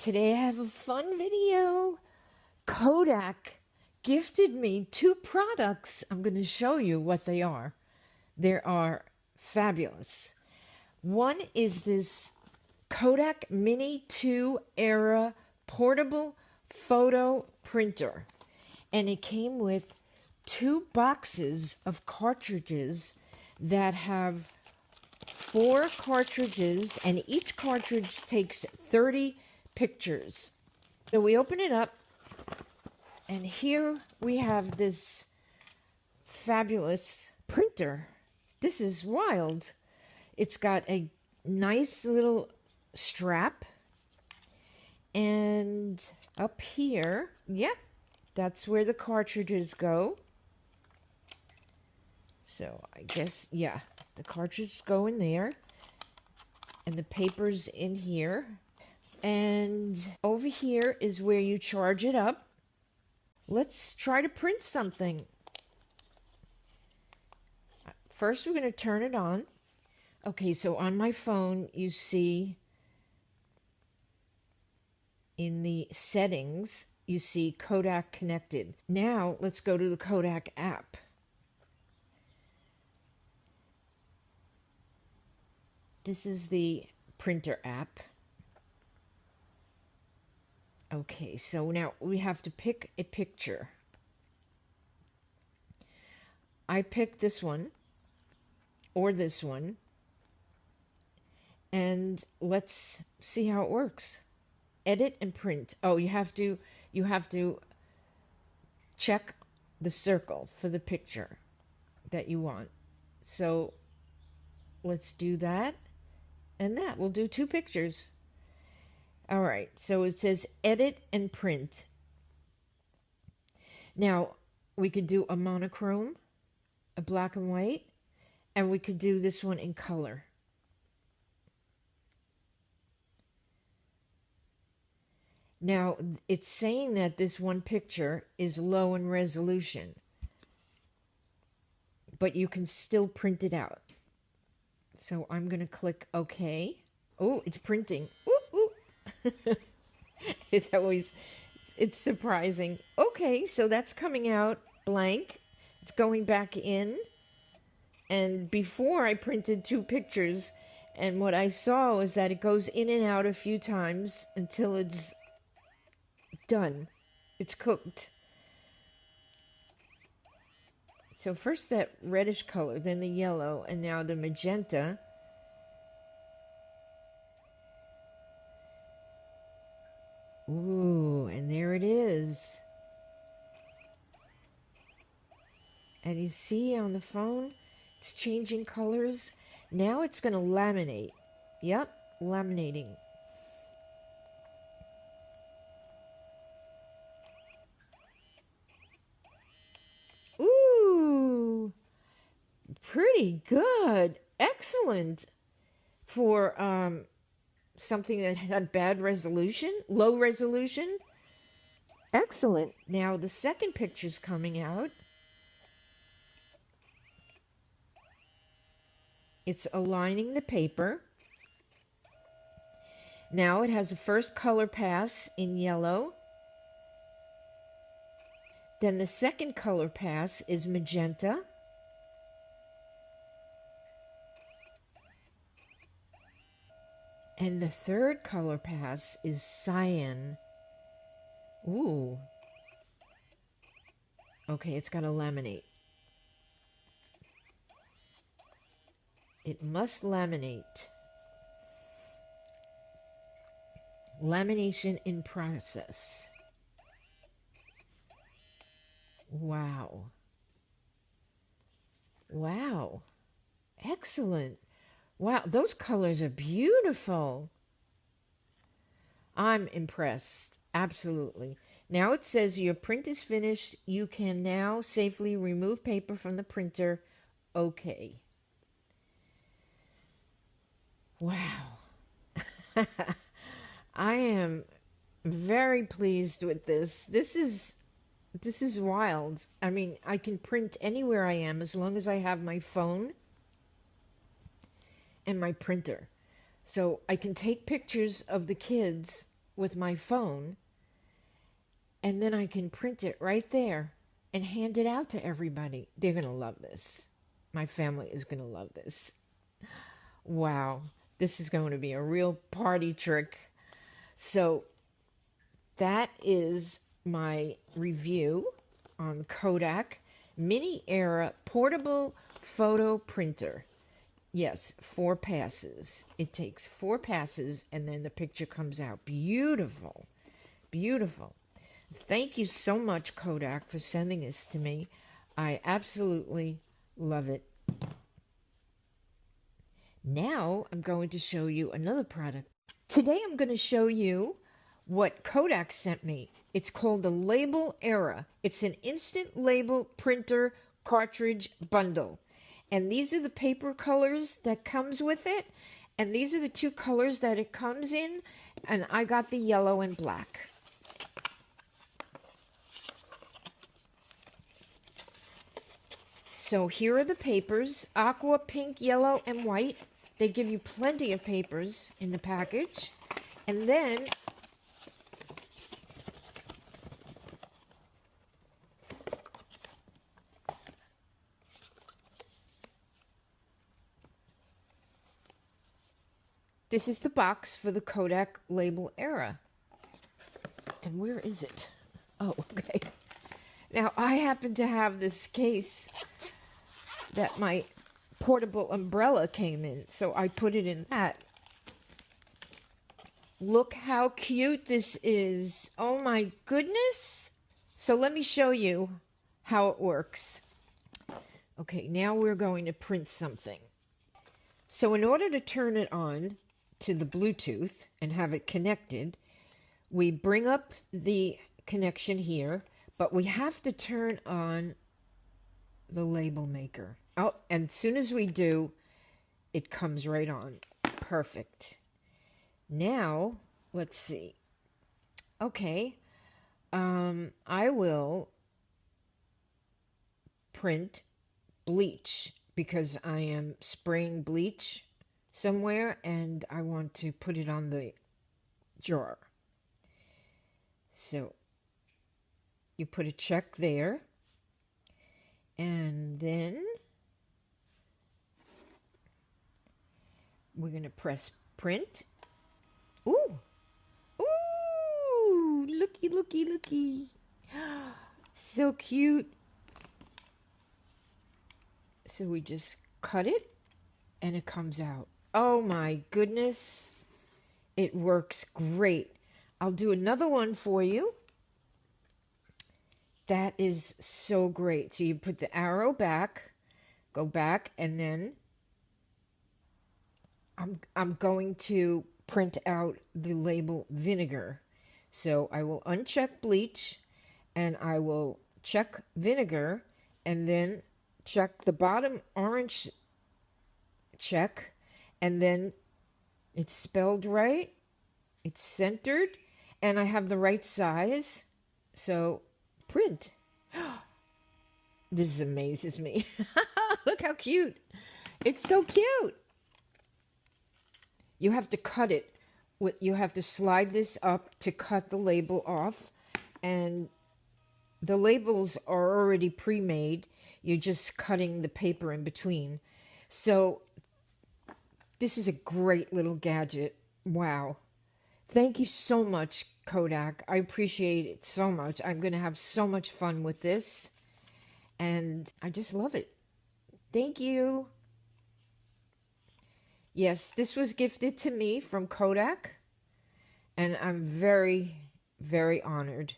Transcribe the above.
Today I have a fun video. Kodak gifted me 2 products. I'm going to show you what they are. They are fabulous. One is this Kodak Mini 2 Era portable photo printer. And it came with 2 boxes of cartridges that have 4 cartridges, and each cartridge takes 30 pictures. So we open it up, and here we have this fabulous printer. This is wild. It's got a nice little strap, and up here, yep, that's where the cartridges go. So I guess, yeah, the cartridges go in there, and the paper's in here. And over here is where you charge it up. Let's try to print something. First, we're going to turn it on. Okay, so on my phone, you see in the settings, you see Kodak connected. Now, let's go to the Kodak app. This is the printer app. Okay, so now we have to pick a picture. I picked this one or this one, and let's see how it works. Edit and print. Oh, you have to check the circle for the picture that you want. So let's do that, and that will do 2 pictures. All right, so it says edit and print. Now, we could do a monochrome, a black and white, and we could do this one in color. Now, it's saying that this one picture is low in resolution, but you can still print it out. So I'm going to click OK. Oh, it's printing. Ooh, ooh. It's surprising. Okay, so that's coming out blank. It's going back in. And before I printed 2 pictures, and what I saw was that it goes in and out a few times until it's done. It's cooked. So first that reddish color, then the yellow, and now the magenta. Ooh, and there it is. And you see on the phone, it's changing colors. Now it's going to laminate. Yep, laminating. Ooh, pretty good. Excellent for something that had bad resolution, low resolution. Excellent. Now the second picture's coming out. It's aligning the paper. Now it has a first color pass in yellow. Then the second color pass is magenta. And the third color pass is cyan. Ooh. Okay, it's got to laminate. It must laminate. Lamination in process. Wow. Wow. Excellent. Wow, those colors are beautiful. I'm impressed. Absolutely. Now it says your print is finished. You can now safely remove paper from the printer. Okay. Wow. I am very pleased with this. This is wild. I mean, I can print anywhere I am as long as I have my phone and my printer. So I can take pictures of the kids with my phone, and then I can print it right there and hand it out to everybody. They're going to love this. My family is going to love this. Wow, this is going to be a real party trick. So that is my review on Kodak Mini Era Portable Photo Printer. Yes, 4 passes. It takes 4 passes and then the picture comes out. Beautiful. Beautiful. Thank you so much, Kodak, for sending this to me. I absolutely love it. Now I'm going to show you another product. Today I'm going to show you what Kodak sent me. It's called the Label Era. It's an instant label printer cartridge bundle. And these are the paper colors that comes with it. And these are the 2 colors that it comes in. And I got the yellow and black. So here are the papers, aqua, pink, yellow, and white. They give you plenty of papers in the package. And then this is the box for the Kodak Label Era. And where is it? Oh, okay. Now, I happen to have this case that my portable umbrella came in, so I put it in that. Look how cute this is. Oh my goodness. So let me show you how it works. Okay, now we're going to print something. So in order to turn it on to the Bluetooth and have it connected, we bring up the connection here, but we have to turn on the label maker. Oh, and as soon as we do, it comes right on. Perfect. Now, let's see. Okay, I will print bleach because I am spraying bleach somewhere and I want to put it on the jar. So you put a check there, and then we're going to press print. Ooh, ooh, looky, looky, looky. So cute. So we just cut it and it comes out. Oh my goodness. It works great. I'll do another one for you. That is so great. So you put the arrow back, go back, and then I'm going to print out the label vinegar. So I will uncheck bleach, and I will check vinegar, and then check the bottom orange check, and then it's spelled right, it's centered, and I have the right size. So print. This amazes me. Look how cute. It's so cute. You have to cut it. You have to slide this up to cut the label off. And the labels are already pre-made. You're just cutting the paper in between. So this is a great little gadget. Wow. Thank you so much, Kodak. I appreciate it so much. I'm going to have so much fun with this. And I just love it. Thank you. Yes, this was gifted to me from Kodak. And I'm very, very honored.